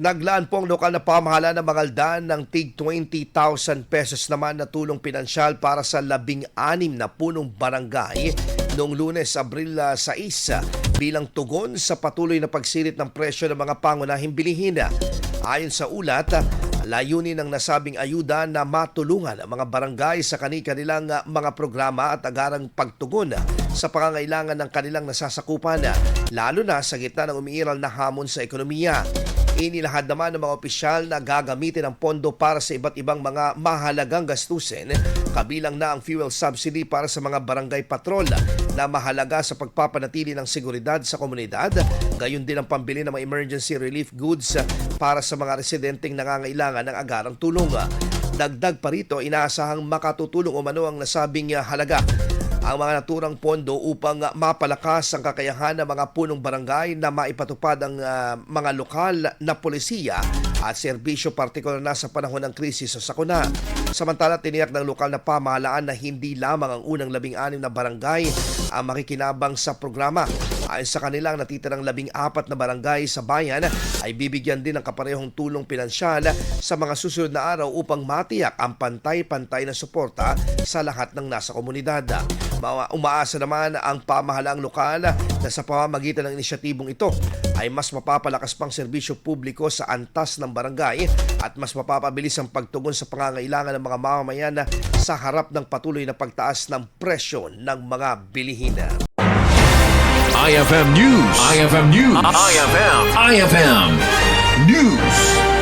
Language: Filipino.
Naglaan po ang lokal na pamahalaan ng Mangaldan ng tig 20,000 pesos naman na tulong pinansyal para sa 16 na punong barangay noong Lunes, Abril 6 bilang tugon sa patuloy na pagsirit ng presyo ng mga pangunahing bilihin. Ayon sa ulat, layunin ng nasabing ayuda na matulungan ang mga barangay sa kani-kanilang mga programa at agarang pagtugon sa pangangailangan ng kanilang nasasakupan, lalo na sa gitna ng umiiral na hamon sa ekonomiya. Inilahad naman ng mga opisyal na gagamitin ang pondo para sa iba't ibang mga mahalagang gastusin, kabilang na ang fuel subsidy para sa mga barangay patrol na mahalaga sa pagpapanatili ng seguridad sa komunidad, gayon din ang pambili ng mga emergency relief goods para sa mga residenteng nangangailangan ng agarang tulong. Dagdag pa rito, inaasahang makatutulong umano ang nasabing halaga ang mga naturang pondo upang mapalakas ang kakayahan ng mga punong barangay na maipatupad ang mga lokal na polisiya at serbisyo, partikular na sa panahon ng krisis sa sakuna. Samantala, tiniyak ng lokal na pamahalaan na hindi lamang ang unang 16 na barangay ang makikinabang sa programa. Ayon sa kanilang natitirang 14 na barangay sa bayan ay bibigyan din ng kaparehong tulong pinansyal sa mga susunod na araw upang matiyak ang pantay-pantay na suporta sa lahat ng nasa komunidad. Umaasa naman ang pamahalaang lokal na sa pamamagitan ng inisyatibong ito ay mas mapapalakas pang serbisyo publiko sa antas ng barangay at mas mapapabilis ang pagtugon sa pangangailangan ng mga mamamayan sa harap ng patuloy na pagtaas ng presyo ng mga bilihin. IFM News. IFM News. IFM News.